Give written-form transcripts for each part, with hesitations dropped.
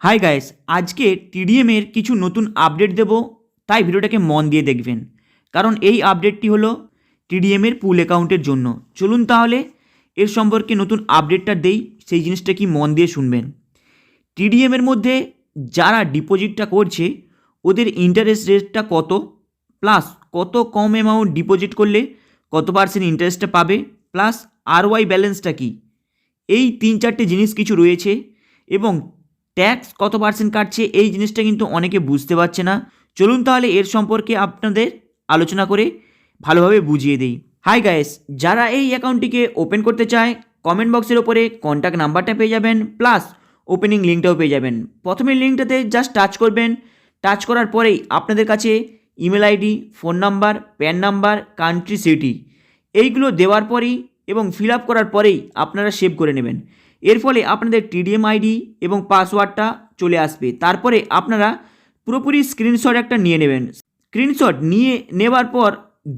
Hi guys, আজকে টিডিএমের কিছু নতুন আপডেট দেব, তাই ভিডিওটাকে মন দিয়ে দেখবেন। কারণ এই আপডেটটি হলো টিডিএমের পুল অ্যাকাউন্টের জন্য। চলুন তাহলে এর সম্পর্কে নতুন আপডেটটা দেই, সেই জিনিসটা কি মন দিয়ে শুনবেন। টিডিএমের মধ্যে যারা ডিপোজিটটা করছে ওদের ইন্টারেস্ট রেটটা কত, প্লাস কত কম অ্যামাউন্ট ডিপোজিট করলে কত পার্সেন্ট ইন্টারেস্টটা পাবে, প্লাস আরওয়াই ব্যালেন্সটা কি, এই 3-4টে জিনিস কিছু রয়েছে। এবং ট্যাক্স কত পার্সেন্ট কাটছে এই জিনিসটা কিন্তু অনেকে বুঝতে পারছে না। চলুন তাহলে এর সম্পর্কে আপনাদের আলোচনা করে ভালোভাবে বুঝিয়ে দিই। হাই গাইস, যারা এই অ্যাকাউন্টটিকে ওপেন করতে চায় কমেন্ট বক্সের ওপরে কন্ট্যাক্ট নাম্বারটা পেয়ে যাবেন, প্লাস ওপেনিং লিঙ্কটাও পেয়ে যাবেন। প্রথমে লিঙ্কটাতে জাস্ট টাচ করবেন, টাচ করার পরেই আপনাদের কাছে email ID, phone number, pan number, country, city এইগুলো দেওয়ার পরেই এবং ফিল আপ করার পরেই আপনারা সেভ করে নেবেন। এর ফলে আপনাদের টিডিএম আইডি এবং পাসওয়ার্ডটা চলে আসবে। তারপরে আপনারা পুরোপুরি স্ক্রিনশট একটা নিয়ে নেবেন। স্ক্রিনশট নিয়ে নেওয়ার পর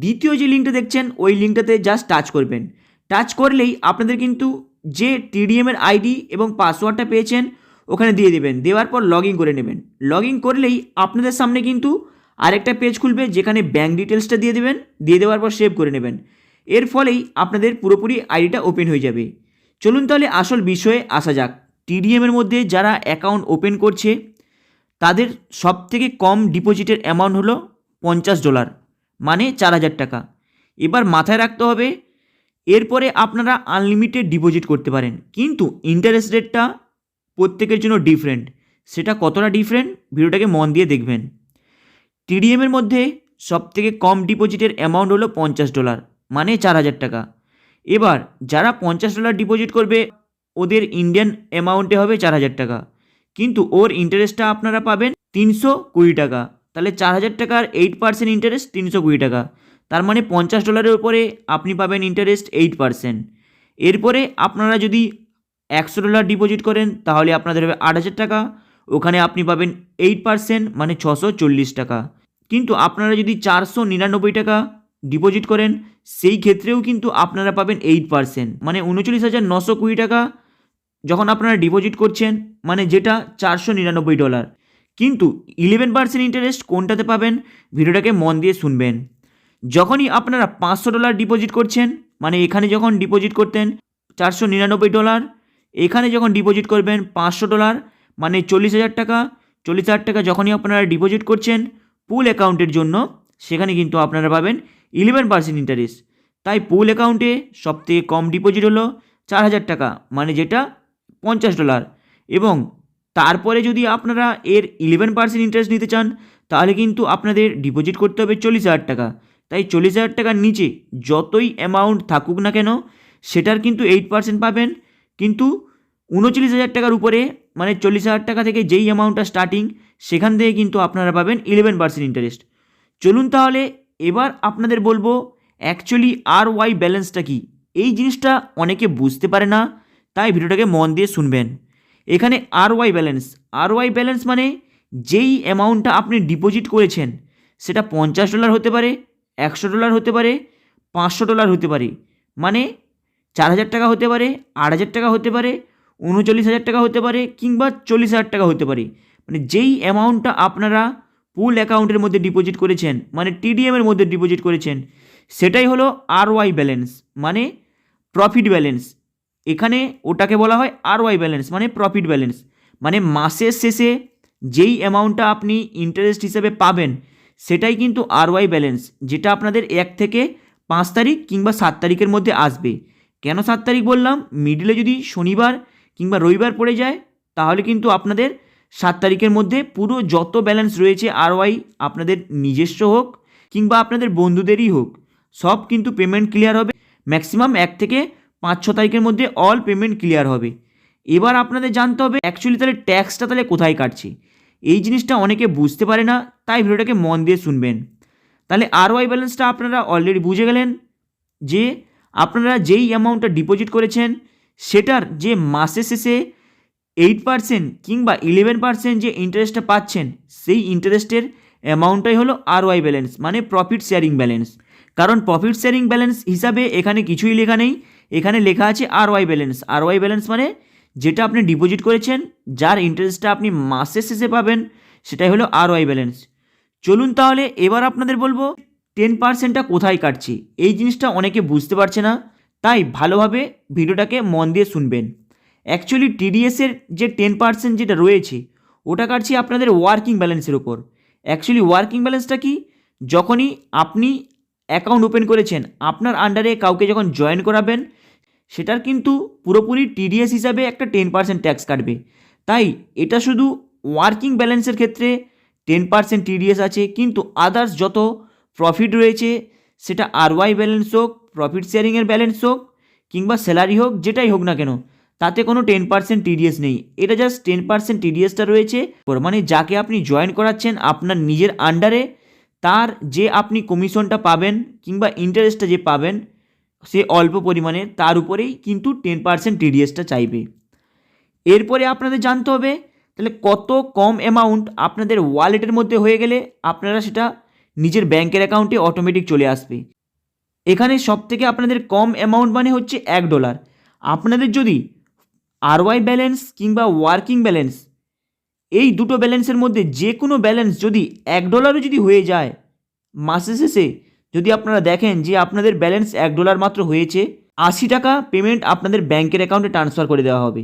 দ্বিতীয় যে লিঙ্কটা দেখছেন ওই লিঙ্কটাতে জাস্ট টাচ করবেন। টাচ করলেই আপনাদের কিন্তু যে টিডিএমের আইডি এবং পাসওয়ার্ডটা পেয়েছেন ওখানে দিয়ে দেবেন। দেওয়ার পর লগ ইন করে নেবেন। লগ ইন করলেই আপনাদের সামনে কিন্তু আরেকটা পেজ খুলবে, যেখানে ব্যাঙ্ক ডিটেলসটা দিয়ে দেবেন। দিয়ে দেওয়ার পর সেভ করে নেবেন। এর ফলেই আপনাদের পুরোপুরি আইডিটা ওপেন হয়ে যাবে। চলুন তাহলে আসল বিষয়ে আসা যাক। টিডিএমের মধ্যে যারা অ্যাকাউন্ট ওপেন করছে তাদের সবথেকে কম ডিপোজিটের অ্যামাউন্ট হলো $50, মানে 4,000 টাকা। এবার মাথায় রাখতে হবে, এরপরে আপনারা আনলিমিটেড ডিপোজিট করতে পারেন, কিন্তু ইন্টারেস্ট রেটটা প্রত্যেকের জন্য ডিফারেন্ট। সেটা কতটা ডিফারেন্ট ভিডিওটাকে মন দিয়ে দেখবেন। টিডিএমের মধ্যে সবথেকে কম ডিপোজিটের অ্যামাউন্ট হলো $50, মানে 4,000 টাকা। এবার যারা $50 ডিপোজিট করবে ওদের ইন্ডিয়ান অ্যামাউন্টে হবে 4,000 টাকা, কিন্তু ওর ইন্টারেস্টটা আপনারা পাবেন 320 টাকা। তাহলে 4,000 টাকার 8% ইন্টারেস্ট 320 টাকা, তার মানে $50 উপরে আপনি পাবেন ইন্টারেস্ট 8%। এরপরে আপনারা যদি $100 ডিপোজিট করেন তাহলে আপনাদের হবে 8,000 টাকা, ওখানে আপনি পাবেন 8%, মানে 640 টাকা। কিন্তু আপনারা যদি 499 টাকা ডিপোজিট করেন সেই ক্ষেত্রেও কিন্তু আপনারা পাবেন 8%, মানে 39,920 টাকা যখন আপনারা ডিপোজিট করছেন, মানে যেটা $499। কিন্তু 11% ইন্টারেস্ট কোনটাতে পাবেন ভিডিওটাকে মন দিয়ে শুনবেন। যখনই আপনারা $500 ডিপোজিট করছেন, মানে এখানে যখন ডিপোজিট করতেন $499, এখানে যখন ডিপোজিট করবেন $500, মানে 40,000 টাকা। 40,000 টাকা যখনই আপনারা ডিপোজিট করছেন পুল অ্যাকাউন্টের জন্য, সেখানে কিন্তু আপনারা পাবেন 11% ইন্টারেস্ট। তাই পুল অ্যাকাউন্টে সবথেকে কম ডিপোজিট হলো 4,000 টাকা, মানে যেটা $50। এবং তারপরে যদি আপনারা এর 11% ইন্টারেস্ট নিতে চান তাহলে কিন্তু আপনাদের ডিপোজিট করতে হবে 40,000 টাকা। তাই 40,000 টাকার নিচে যতই অ্যামাউন্ট থাকুক না কেন সেটার কিন্তু 8% পাবেন। কিন্তু 39,000 টাকার উপরে, মানে 40,000 টাকা থেকে যেই অ্যামাউন্টটা স্টার্টিং, সেখান থেকে কিন্তু আপনারা পাবেন 11% ইন্টারেস্ট। চলুন তাহলে এবার আপনাদের বলবো অ্যাকচুয়ালি আরওয়াই ব্যালেন্সটা কি। এই জিনিসটা অনেকে বুঝতে পারে না, তাই ভিডিওটাকে মন দিয়ে শুনবেন। এখানে আরওয়াই ব্যালেন্স মানে যেই অ্যামাউন্টটা আপনি ডিপোজিট করেছেন সেটা $50 হতে পারে, $100 হতে পারে, $500 হতে পারে, মানে 4,000 টাকা হতে পারে, 8,000 টাকা হতে পারে, 39,000 টাকা হতে পারে, কিংবা 40,000 টাকা হতে পারে। মানে যেই অ্যামাউন্টটা আপনারা পুল অ্যাকাউন্টের মধ্যে ডিপোজিট করেছেন, মানে টিডিএমের মধ্যে ডিপোজিট করেছেন, সেটাই হলো আরওয়াই ব্যালেন্স, মানে প্রফিট ব্যালেন্স। এখানে ওটাকে বলা হয় আরওয়াই ব্যালেন্স, মানে প্রফিট ব্যালেন্স। মানে মাসের শেষে যেই অ্যামাউন্টটা আপনি ইন্টারেস্ট হিসেবে পাবেন সেটাই কিন্তু আরওয়াই ব্যালেন্স, যেটা আপনাদের 1 থেকে 5 তারিখ কিংবা 7 তারিখের মধ্যে আসবে। কেন 7 তারিখ বললাম, মিডিলে যদি শনিবার কিংবা রবিবার পড়ে যায় তাহলে কিন্তু আপনাদের 7 তারিখের মধ্যে পুরো যত ব্যালেন্স রয়েছে আরওয়াই, আপনাদের নিজস্ব হোক কিংবা আপনাদের বন্ধুদেরই হোক, সব কিন্তু পেমেন্ট ক্লিয়ার হবে। ম্যাক্সিমাম 1 থেকে 5-6 তারিখের মধ্যে অল পেমেন্ট ক্লিয়ার হবে। এবার আপনাদের জানতে হবে অ্যাকচুয়ালি তাহলে ট্যাক্সটা তাহলে কোথায় কাটছে। এই জিনিসটা অনেকে বুঝতে পারে না, তাই ভিডিওটাকে মন দিয়ে শুনবেন। তাহলে আরওয়াই ব্যালেন্সটা আপনারা অলরেডি বুঝে গেলেন যে আপনারা যেই অ্যামাউন্টটা ডিপোজিট করেছেন সেটার যে মাসের শেষে 8% কিংবা 11% যে ইন্টারেস্টটা পাচ্ছেন সেই ইন্টারেস্টের অ্যামাউন্টটাই হলো আরওয়াই ব্যালেন্স, মানে প্রফিট শেয়ারিং ব্যালেন্স। কারণ প্রফিট শেয়ারিং ব্যালেন্স হিসাবে এখানে কিছুই লেখা নেই, এখানে লেখা আছে আরওয়াই ব্যালেন্স। আরওয়াই ব্যালেন্স মানে যেটা আপনি ডিপোজিট করেছেন, যার ইন্টারেস্টটা আপনি মাসের শেষে পাবেন, সেটাই হলো ROI ব্যালেন্স। চলুন তাহলে এবার আপনাদের বলবো 10%টা কোথায় কাটছি। এই জিনিসটা অনেকে বুঝতে পারছে না, তাই ভালোভাবে ভিডিওটাকে মন দিয়ে শুনবেন। অ্যাকচুয়ালি TDSের যে 10% যেটা রয়েছে ওটা কাটছি আপনাদের ওয়ার্কিং ব্যালেন্সের ওপর। অ্যাকচুয়ালি ওয়ার্কিং ব্যালেন্সটা কি? যখনই আপনি অ্যাকাউন্ট ওপেন করেছেন, আপনার আন্ডারে কাউকে যখন জয়েন করাবেন, সেটার কিন্তু পুরোপুরি TDS হিসাবে একটা 10% ট্যাক্স কাটবে। তাই এটা শুধু ওয়ার্কিং ব্যালেন্সের ক্ষেত্রে 10% TDS আছে, কিন্তু আদার্স যত প্রফিট রয়েছে, সেটা ROI ব্যালেন্স হোক, প্রফিট শেয়ারিংয়ের ব্যালেন্স হোক, কিংবা স্যালারি হোক, যেটাই হোক না কেন, তাতে কোনো 10% TDS নেই। এটা জাস্ট 10% TDSটা রয়েছে, মানে যাকে আপনি জয়েন করাচ্ছেন আপনার নিজের আন্ডারে, তার যে আপনি কমিশনটা পাবেন কিংবা ইন্টারেস্টটা যে পাবেন, সে অল্প পরিমাণে, তার উপরেই কিন্তু 10% TDSটা চাইবে। এরপরে আপনাদের জানতে হবে তাহলে কত কম অ্যামাউন্ট আপনাদের ওয়ালেটের মধ্যে হয়ে গেলে আপনারা সেটা নিজের ব্যাংকের অ্যাকাউন্টে অটোমেটিক চলে আসবে। এখানে সবথেকে আপনাদের কম অ্যামাউন্ট মানে হচ্ছে $1। আপনাদের যদি ROI ব্যালেন্স কিংবা ওয়ার্কিং ব্যালেন্স, এই দুটো ব্যালেন্সের মধ্যে যে কোনো ব্যালেন্স যদি $1ও যদি হয়ে যায়, মাসের শেষে যদি আপনারা দেখেন যে আপনাদের ব্যালেন্স $1 মাত্র হয়েছে, 80 টাকা পেমেন্ট আপনাদের ব্যাংকের অ্যাকাউন্টে ট্রান্সফার করে দেওয়া হবে।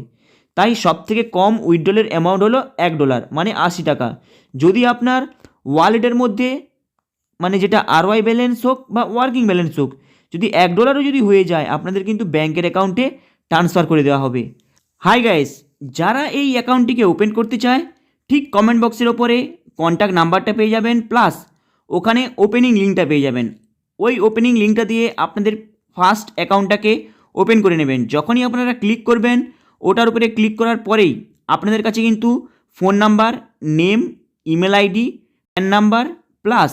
তাই সবথেকে কম উইথড্রলের অ্যামাউন্ট হলো $1, মানে 80 টাকা। যদি আপনার ওয়ালেটের মধ্যে, মানে যেটা ROI ব্যালেন্স হোক বা ওয়ার্কিং ব্যালেন্স হোক, যদি $1ও যদি হয়ে যায়, আপনাদের কিন্তু ব্যাংকের অ্যাকাউন্টে ট্রান্সফার করে দেওয়া হবে। হাই গাইস, যারা এই অ্যাকাউন্টটিকে ওপেন করতে চায়, ঠিক কমেন্ট বক্সের ওপরে কন্ট্যাক্ট নাম্বারটা পেয়ে যাবেন, প্লাস ওখানে ওপেনিং লিঙ্কটা পেয়ে যাবেন। ওই ওপেনিং লিঙ্কটা দিয়ে আপনাদের ফার্স্ট অ্যাকাউন্টটাকে ওপেন করে নেবেন। যখনই আপনারা ক্লিক করবেন, ওটার উপরে ক্লিক করার পরেই আপনাদের কাছে কিন্তু phone number, name, email ID, pan number, plus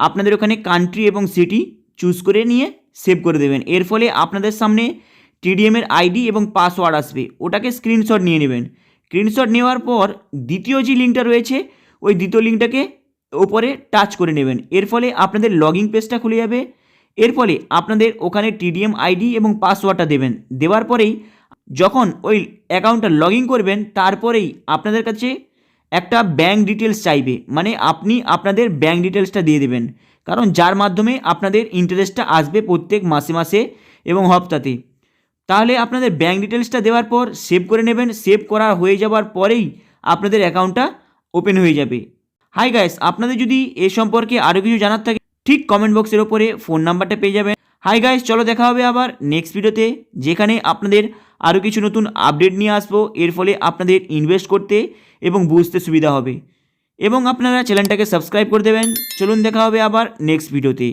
আপনাদের ওখানে কান্ট্রি এবং সিটি চুজ করে নিয়ে সেভ করে দেবেন। এর ফলে আপনাদের সামনে TDMের আইডি এবং পাসওয়ার্ড আসবে, ওটাকে স্ক্রিনশট নিয়ে নেবেন। স্ক্রিনশট নেওয়ার পর দ্বিতীয় যে লিঙ্কটা রয়েছে, ওই দ্বিতীয় লিঙ্কটাকে ওপরে টাচ করে নেবেন। এর ফলে আপনাদের লগইন পেজটা খুলে যাবে। এর ফলে আপনাদের ওখানে TDM আইডি এবং পাসওয়ার্ডটা দেবেন। দেওয়ার পরেই যখন ওই অ্যাকাউন্টটা লগইন করবেন, তারপরেই আপনাদের কাছে একটা ব্যাঙ্ক ডিটেলস চাইবে, মানে আপনি আপনাদের ব্যাঙ্ক ডিটেলসটা দিয়ে দেবেন, কারণ যার মাধ্যমে আপনাদের ইন্টারেস্টটা আসবে প্রত্যেক মাসে মাসে এবং হপ্তাতে। তাহলে আপনাদের ব্যাঙ্ক ডিটেলসটা দেওয়ার পর সেভ করে নেবেন। সেভ করা হয়ে যাওয়ার পরেই আপনাদের অ্যাকাউন্টটা ওপেন হয়ে যাবে। হাই গাইস, আপনাদের যদি এ সম্পর্কে আরও কিছু জানার থাকে, ঠিক কমেন্ট বক্সের ওপরে ফোন নাম্বারটা পেয়ে যাবেন। হাই গাইস, চলো দেখা হবে আবার নেক্সট ভিডিওতে, যেখানে আপনাদের আরও কিছু নতুন আপডেট নিয়ে আসবো। এর ফলে আপনাদের ইনভেস্ট করতে এবং বুঝতে সুবিধা হবে, এবং আপনারা চ্যানেলটাকে সাবস্ক্রাইব করে দেবেন। চলুন দেখা হবে আবার নেক্সট ভিডিওতে।